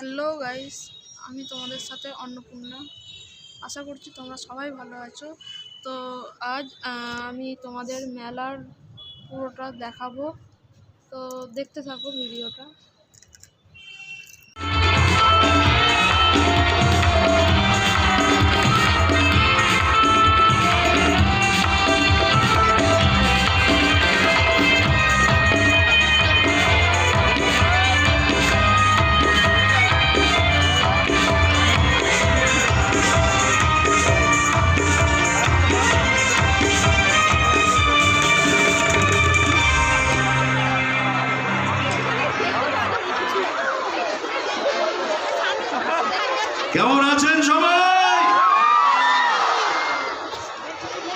Hello guys, আমি তোমাদের সাথে অন্নপূর্ণা। আশা করছি তোমরা সবাই ভালো আছো। তো আজ আমি তোমাদের মেলার পুরোটা দেখাবো, তো দেখতে থাকো ভিডিওটা। কেমন আছেন সবাই?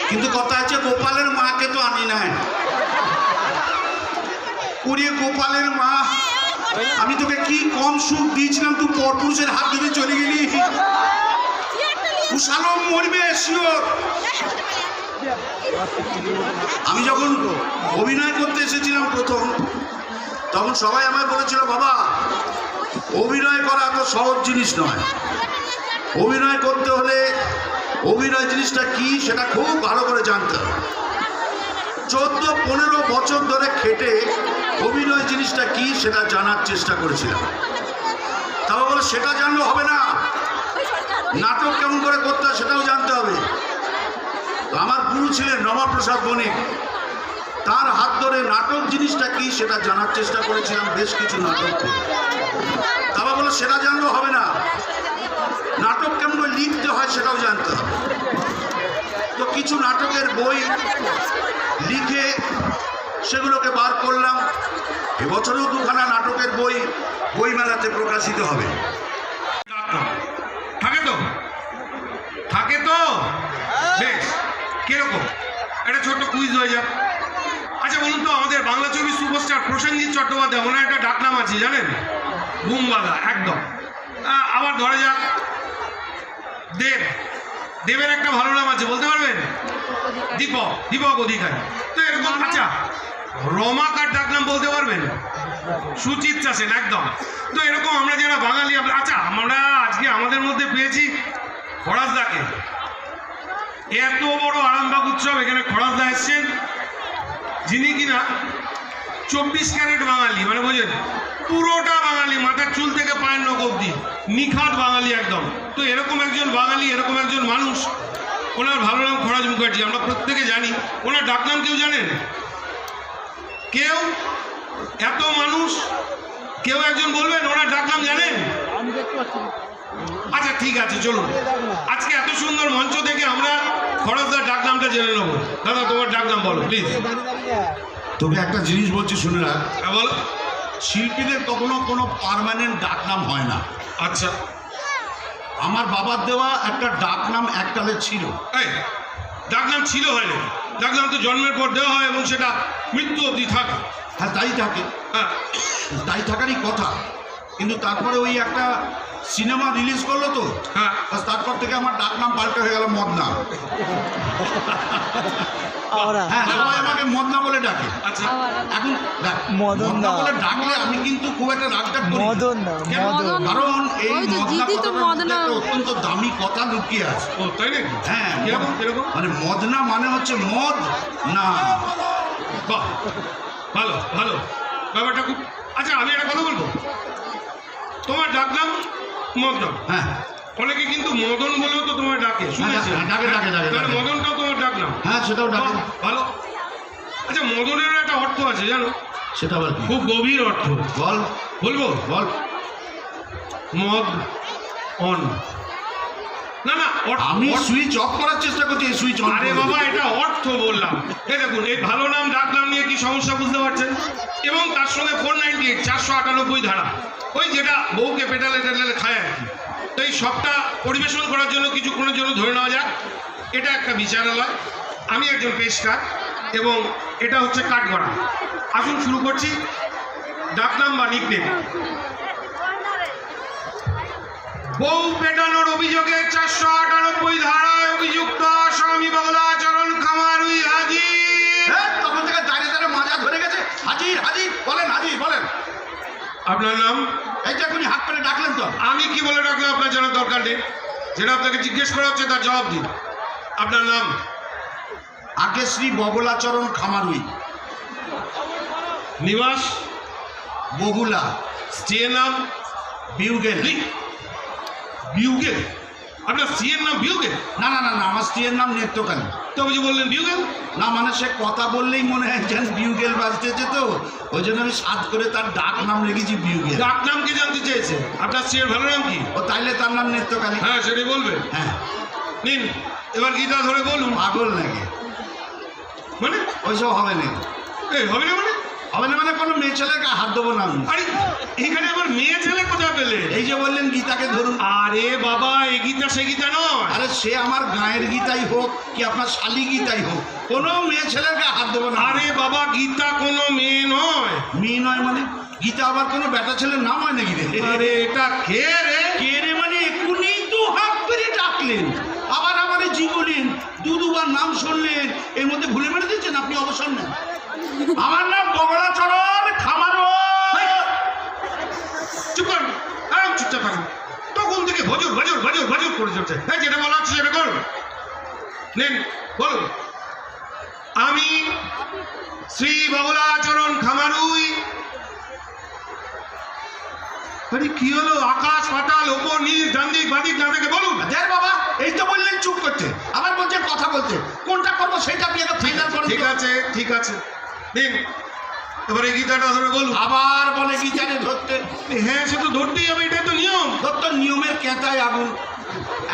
কিন্তু কথা আছে, গোপালের মাকে তো আনি নাই। ওরে গোপালের মা, আমি তোকে কি কম সুখ দিয়েছিলাম, তুই পরপুরুষের হাত ধরে চলে গেলি। উশালম মরবে শিওর। আমি যখন অভিনয় করতে এসেছিলাম প্রথম, তখন সবাই আমায় বলেছিল, বাবা অভিনয় করা তো সহজ জিনিস নয়। অভিনয় করতে হলে অভিনয় জিনিসটা কি সেটা খুব ভালো করে জানতে হবে। 14-15 বছর ধরে খেটে অভিনয় জিনিসটা কি সেটা জানার চেষ্টা করেছিলাম। তাও বলে সেটা জানলে হবে না, নাটক কেমন করে করতে হয় সেটাও জানতে হবে। তো আমার গুরু ছিলেন রমাপ্রসাদ বণিক, তার হাত ধরে নাটক জিনিসটা কি সেটা জানার চেষ্টা করেছিলাম বেশ কিছু নাটক করে। তাও বলে সেটা জানলেও হবে না, নাটক কেমন করে লিখতে হয় সেটাও জানতে হবে। তো কিছু নাটকের বই লিখে সেগুলোকে বার করলাম। এবছরেও 2খানা নাটকের বই মেলাতে প্রকাশিত হবে। থাকে তো বেশ, কিরকম একটা ছোট্ট কুইজ হয়ে যাক। আচ্ছা বলুন তো, আমাদের বাংলা ছবির সুপারস্টার প্রসেনজিৎ চট্টোপাধ্যায়, ওনার একটা ডাকনাম আছে জানেন? বুমবাদা। একদম। আবার ধরা যাক দেবের একটা ভালো নাম আছে, বলতে পারবেন? দীপক অধিকারী। তো এরকম। আচ্ছা, রমাকার ডাকনাম বলতে পারবেন? সুচিত্রা সেন। একদম। তো এরকম আমরা যারা বাঙালি, আচ্ছা আমরা আজকে আমাদের মধ্যে পেয়েছি খড়াসদাকে। এত বড় আরামবাগ উৎসব, এখানে খড়াসদা এসছেন, যিনি কিনা 24 ক্যারেট বাঙালি, মানে বোঝেন পুরোটা বাঙালি, মাথার চুল থেকে পায়ের নখ অবধি নিখাত বাঙালি একদম। তো এরকম একজন বাঙালি, এরকম একজন মানুষ, ওনার ভালো নাম খড়াস মুখার্জি, আমরা প্রত্যেকে জানি। ওনার ডাকনাম কেউ জানেন? কেউ? এত মানুষ, কেউ একজন বলবেন ওনার ডাকনাম জানেন? আচ্ছা ঠিক আছে, চলুন আজকে এত সুন্দর মঞ্চ থেকে আমরা খড়াসদার ডাকনামটা জেনে নেবো। দাদা তোমার ডাকনাম বলো প্লিজ। তোকে একটা জিনিস বলছি, শুনে রাখ। হ্যাঁ বলো। শিল্পীদের কখনো কোনো পার্মানেন্ট ডাকনাম হয় না। আচ্ছা, আমার বাবার দেওয়া একটা ডাকনাম এককালে ছিল। এই ডাকনাম ছিল হয় না? ডাকনাম তো জন্মের পর দেওয়া হয় এবং সেটা মৃত্যু অবধি থাকে। হ্যাঁ তাই থাকে, হ্যাঁ তাই থাকারই কথা। কিন্তু তারপরে ওই একটা সিনেমা রিলিজ করলো তো, হ্যাঁ, তারপর থেকে আমার ডাকনাম পাল্টে হয়ে গেল মদনা। হ্যাঁ, সবাই আমাকে মদনা বলে ডাকে। আচ্ছা, এখন মদনা বলে ডাকলে আমি কিন্তু খুব একটা রাগটা করি, কারণ এই মদনা কথাটা অত্যন্ত দামি কথা লুকিয়ে আছে। ও তাই নাকি? হ্যাঁ, এরকম এরকম মানে মদনা মানে হচ্ছে মদ না। বাহ, ভালো ভালো ব্যাপারটা খুব। আচ্ছা আমি একটা কথা বলবো, তোমার ডাকনাম মদন। হ্যাঁ, অনেকে কিন্তু মদন বলেও তো তোমার ডাকে, শুনেছি। ডাকে। তাহলে মদনটাও তোমার ডাকনাম? হ্যাঁ, সেটাও ডাকে। ভালো। আচ্ছা, মদনেরও একটা অর্থ আছে জানো? সেটা আবার কি? খুব গভীর অর্থ। বলবো? বল। মদ অন। না আমি সুইচ অফ করার চেষ্টা করছি, সুইচ অন। আরে বাবা, এটা অর্থ বললাম। এই দেখুন, এই ভালো নাম ডাকনাম নিয়ে কি সমস্যা বুঝতে পারছেন? এবং তার সঙ্গে 498 498 ধারা, ওই যেটা বউকে পেটালে খায় আর কি। তো এই সবটা পরিবেশন করার জন্য কিছুক্ষণের জন্য ধরে নেওয়া যাক এটা একটা বিচারালয়, আমি একজন পেশকার এবং এটা হচ্ছে কাঠগড়া। আসুন শুরু করছি। ডাকনাম বা নিকনেম। বউ পেটানোর অভিযোগে 498 ধারায় অভিযুক্ত আসামি বাবলাচরণ খামারুই হাজির। তখন থেকে দাঁড়িয়ে মাজা ধরে গেছে। হাজির বলেন, হাজির বলেন। আপনার নাম? এই যে এখনই হাত করে ডাকলেন তো। আমি কি বলে ডাকলাম আপনার জানার দরকার নেই। যেটা আপনাকে জিজ্ঞেস করা হচ্ছে তার জবাব দিন। আপনার নাম? আগে শ্রী বগলাচরণ খামারুই। নিবাস? বগুলা। স্ত্রীর নাম? বিউগেল। বিউগেল? আপনার স্ত্রীর নাম বিউগেল? না না না না, আমার স্ত্রীর নাম নেত্রকালী। তবে যে বললেন বিউগেল? না মানে সে কথা বললেই মনে হয় যেন বিউগেল বাজতেছে, তো ওই জন্য আমি সাদ করে তার ডাক নাম রেখেছি বিউগেল। ডাক নাম কি জানতে চেয়েছে? আপনার স্ত্রীর ভালো নাম কি? ও তাইলে তার নাম নেত্রকালী। হ্যাঁ সেটাই বলবেন। হ্যাঁ। নিন এবার গীতা ধরে বলুন। পাগল নাকি? মানে ওইসব হবে না। এই হবে না মানে? হবে না মানে কোনো মেয়ে ছেলেকে হাত দেবো না আমি। আরে এখানে আবার মেয়ে ছেলে কোথায় পেলে? এই যে বললেন গীতাকে ধরুন। আরে বাবা এই গীতা সে গীতা নয়। আরে সে আমার গায়ের গীতাই হোক কি আপনার শালি গীতাই হোক, কোনো মেয়ে ছেলেকে হাত দেবো না। আরে বাবা গীতা কোনো মেয়ে নয়। মেয়ে নয় মানে? গীতা আবার কোনো বেটা ছেলের নাম হয় নাকি রে? আরে এটা কে রে? কে রে মানে এক্ষুনি তো হাত করে ডাকলেন, আবার আমার জীবলেন, দুবার নাম শুনলেন, এর মধ্যে ভুলে মেরে দিচ্ছেন আপনি। অবসর নেন। আমার নাম বগলাচরণ খামারুই। চুপ করুন, একদম চুপচাপ থাকুন। তখন থেকে ভজর ভজর ভজর ভজর করে চলছে। হ্যাঁ যেটা বলা হচ্ছে সেটা করুন। নিন বলুন। আমি শ্রী বগলাচরণ খামারুই। আরে কি হলো? আকাশ পাতাল ওপর নিচ ডান দিক বাঁ দিক না থেকে বলুন। দেখ বাবা, এই তো বললেন চুপ করতে, আবার বলছেন কথা বলতে। কোনটা করবো সেটা আপনি একটা ফাইনাল করেন। ঠিক আছে ঠিক আছে নিন এবারে গীতাটা ধরে বলুন। আবার বলে গীতারে ধরতে। হ্যাঁ সে তো ধরতেই হবে, এটাই তো নিয়ম। ধরত নিয়মের কেঁতায় আগুন।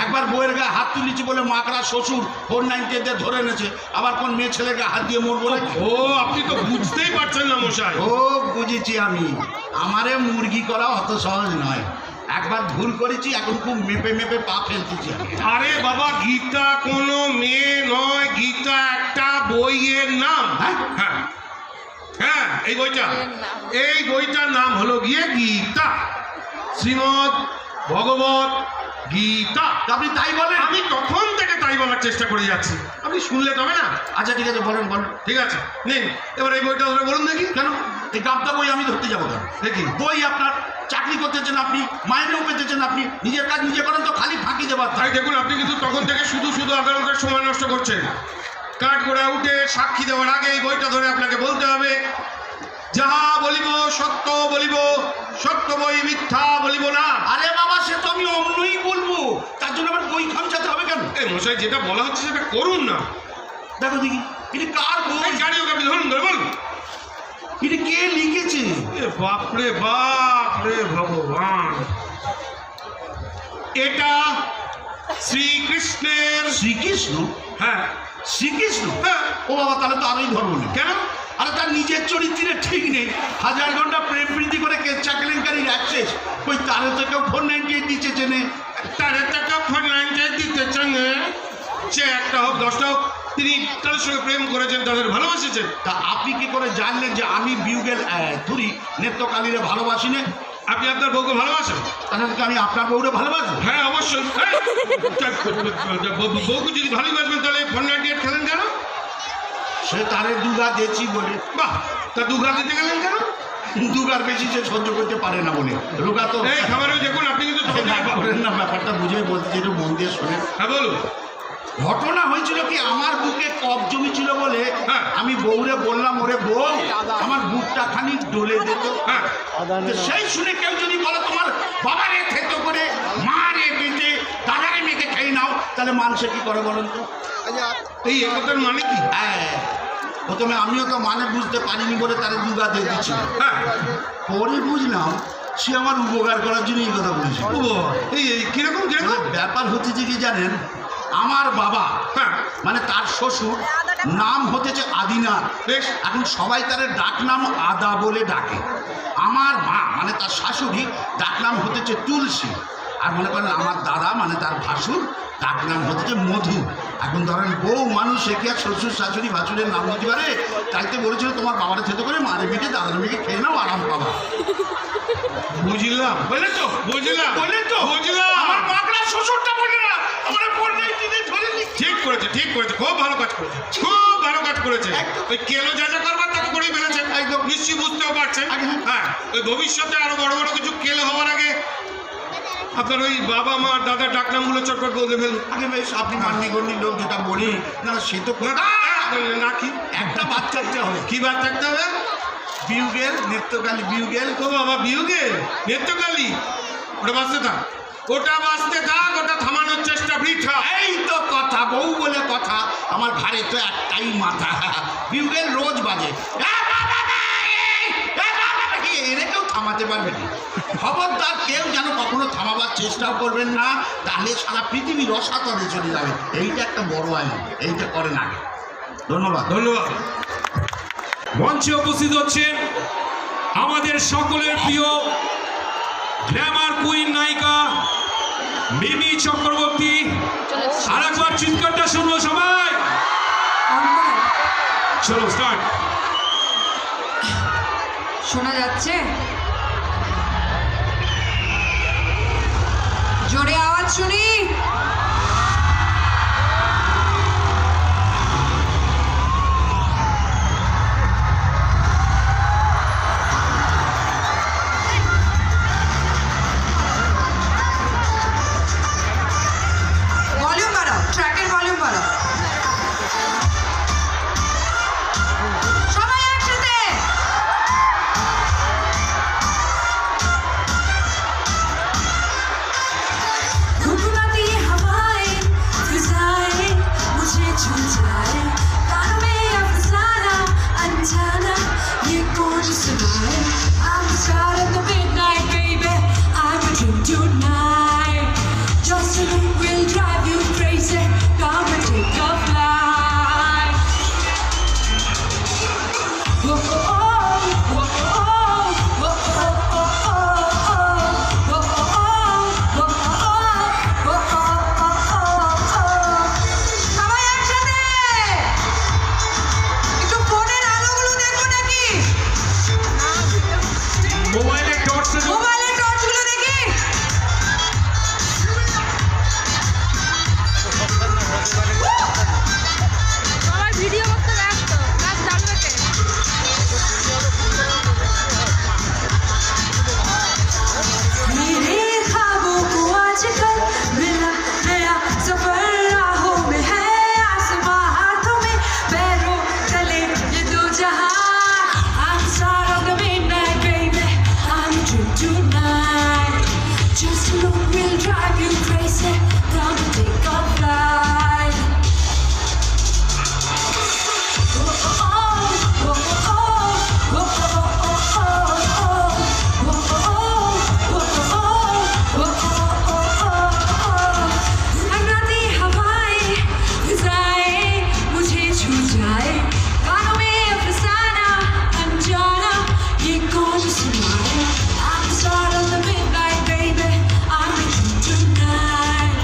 একবার বইয়ের গায়ে হাত তুলেছি বলে মাকড়া শ্বশুর 490 দিয়ে ধরে এনেছে, আবার কোন মেয়ে ছেলেকে হাত দিয়ে মরবো না? ও আপনি তো বুঝতেই পারছেন না মশাই। ও বুঝেছি আমি, আমারে মুরগি করা অত সহজ নয়। একবার ভুল করেছি, এখন খুব মেপে মেপে পা ফেলতেছি। আরে বাবা গীতা কোনো মেয়ে নয়, গীতা একটা বইয়ের নাম। হ্যাঁ হ্যাঁ হ্যাঁ এই বইটার নাম হলো গিয়ে গীতা, শ্রীমদ ভগবত গীতা। আপনি তাই বলেন? আমি তখন থেকে তাই বলার চেষ্টা করে যাচ্ছি, আপনি শুনলে তবে না। আচ্ছা ঠিক আছে, বলেন বলেন। ঠিক আছে নিন এবার এই বইটা ধরে বলুন দেখি। কেন এই গাবটা বই আমি ধরতে যাবো কেন? দেখি বই আপনার, চাকরি করতেছেন আপনি, মাইনেও পেতেছেন আপনি, নিজের কাজ নিজে করেন তো খালি ফাঁকি দেবার। তাই দেখুন আপনি কিন্তু তখন থেকে শুধু শুধু আদালতের সময় নষ্ট করছেন। কাঠ গোড়া উঠে সাক্ষী দেওয়ার আগে এই বইটা ধরে আপনাকে বলতে হবে, যাহা বলিব সত্য বলিব, সত্য বই মিথ্যা বলিব না। আরে বাবা সে তো আমি অমনই বলবো, তার জন্য আবার বই খামচাতে হবে কেন? এই মশাই যেটা বলা হচ্ছে সেটা করুন না। দেখো দেখি এটা কার বই? জানি ওকে আপনি ধরুন, ধরে বলুন এটা কে লিখেছে? বাপরে বাপরে ভগবান, এটা শ্রীকৃষ্ণের। শ্রীকৃষ্ণ? হ্যাঁ শ্রীকৃষ্ণ? হ্যাঁ। ও বাবা তাহলে তো আরোই ধরবো না। কেন? আরে তার নিজের চরিত্রের ঠিক নেই, 1000 ঘন্টা প্রেম প্রীতি করে কেচ্ছা কেলেঙ্কারির অ্যাক্সেস, ওই তারে থেকেও 498 দিচ্ছে চেনে। তার একটা ফোন লাইনটা দিতে চান, সে একটা হোক 10টা হোক, তিনি তাদের সঙ্গে প্রেম করেছেন, তাদের ভালোবাসেছেন। তা আপনি কি করে জানলেন যে আমি বিউগেল থুরি নেত্রকালীরে ভালোবাসি না? আপনি আপনার বউকে ভালোবাসেন? তাহলে কি আমি আপনার বউরে ভালোবাসি? হ্যাঁ অবশ্যই। বউকে যদি ভালোবাসবেন তাহলে ফোন 98 খেলেন কেন? সে তারে দুগা দিয়েছি বলে। বাহ, তা দুঘা দিতে গেলেন কেন? দুগার বেশি সে সহ্য করতে পারে না বলে। রোগা তো এই খাবারেও দেখুন আপনি কিন্তু করেন না, ব্যাপারটা বুঝে বলতে একটু মন দিয়ে শোনেন। হ্যাঁ বলুন। ঘটনা হয়েছিল কি, আমার বুকে কফ জমি ছিল বলে হ্যাঁ। আমি বউরে বললাম, ওরে বউ আমার বুকটা খানিক ডলে দিত। হ্যাঁ তো সেই শুনে কেউ যদি বলে তোমার বাবারে থেতো করে মারে বেটে দাদারে মেয়েকে খেয়ে নাও, তাহলে মানুষে কি করে বলেন তো? এই একতার মানে কি? হ্যাঁ, প্রথমে আমিও তো মানে বুঝতে পারিনি বলে তারে দুগা দিয়ে দিচ্ছিল। হ্যাঁ পরে বুঝলাম সে আমার উপকার করার জন্য এই কথা বলেছিল। এই কিরকম কিরকম ব্যাপার হচ্ছে যে কি জানেন, আমার বাবা হ্যাঁ মানে তার শ্বশুর নাম হতেছে আদিনাথ। বেশ। এখন সবাই তার ডাক নাম আদা বলে ডাকে। আমার মা মানে তার শাশুড়ি ডাক নাম হতেছে তুলসী। আর মনে করেন আমার দাদা মানে তার ভাসুর ডাক নাম হতেছে মধু। এখন ধরেন বউ মানুষ সে কি আর শ্বশুর শাশুড়ি ভাসুরের নাম দিতে পারে? তাইতে বলেছিল তোমার বাবারে থেতো করে মারে মেয়েকে দাদার মেয়েকে খেয়ে নাও, আরাম পাবা। বুঝলাম, বলে তো বুঝলাম, বললেন তো বুঝলাম। আমার মাকড়া শ্বশুরটা বলে না, আমার পর্দায় দিনে ধরে নিচ্ছে। ঠিক করেছে, ঠিক করেছে, খুব ভালো কাজ করেছে, খুব ভালো কাজ করেছে। একদম। ওই কেলো যা যা করবার তাকে করেই ফেলেছেন, একদম নিশ্চয়ই বুঝতেও পারছেন। একদম। হ্যাঁ ওই ভবিষ্যতে আরো বড় বড় কিছু কেলো হওয়ার আগে আপনার ওই বাবা মা দাদা ডাকনামগুলো চটপট বলতে ফেলুন। আগে বেশ আপনি মান্যগণ্যের লোক যেটা বলি না সে তো না কি একটা বাচ্চা হবে কি বাদ থাকতে হবে? বিউগেল নৃত্যকালী বিউগেল। ও বাবা বিউগেল নৃত্যকালী, ওটা বাঁচতে থাক, ওটা বাঁচতে থাক, ওটা থামানোর চেষ্টা বৃথা। এই তো কথা, বউ বলে কথা, আমার ঘাড়ে তো একটাই মাথা। বিউগেল রোজ বাজে, এনে কেউ থামাতে পারবে না। খবরদার কেউ যেন কখনো থামাবার চেষ্টাও করবেন না, তাহলে সারা পৃথিবী রসাতলে চলে যাবে। এইটা একটা বড় আইন, এইটা করেন আগে। ধন্যবাদ। ধন্যবাদ। মঞ্চে উপস্থিত হচ্ছেন আমাদের সকলের প্রিয় গ্ল্যামার কুইন নায়িকা মিমি চক্রবর্তী। আর একবার চিৎকারটা শুনবো সবাই। চলো স্টার্ট। শোনা যাচ্ছে? জোরে আওয়াজ শুনি। ভলিউম বাড়াও, ট্র্যাকের ভলিউম বাড়াও। সবাই একসাথে। गुनगुनाती हवाएं फिजाएं मुझे छू जाए, कानों में अफसाना अनजाना ये कौन सुनाए। I'm the star of the midnight baby, I'm a dream tonight. Just a look will drive you crazy, come and take a flight. Whoa, oh, oh, whoa, oh, whoa, oh, oh, oh, oh, whoa, oh. সবাই একসাথে একটু ফোনের আলোগুলো দেখো নাকি? মোবাইলের টর্চে মোবাইলের টর্চগুলো দেখি। সবাই ভিডিও করতে ব্যস্ত, কাজ জানবে কে? मेरे ख्वाबों को आजकल मिला नया सफर, राहों में है आसमां, हाथों में पैरों तले ये दो जहां। I'm the star of the midnight baby, I'm a dream tonight. Just a look will drive you crazy, come and take a flight. Oh, oh, oh, oh, oh, oh, oh, oh, oh, गुनगुनाती हवाएं फिजाएं मुझे छू जाए, कानों में अफसाना अनजाना ये कौन सुनाए। I'm the star of the midnight baby, I'm a dream tonight.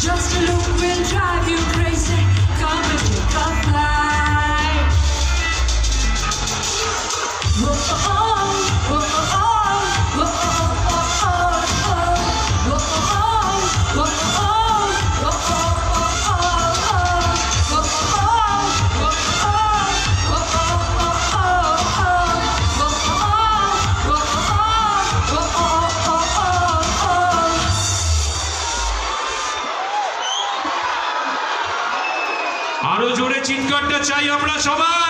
Just a look will drive you crazy, come and take a flight. Whoa, oh, oh, oh, whoa, oh, oh, oh, whoa, oh, whoa, আরো জোরে চিৎকারটা চাই আমরা সবাই।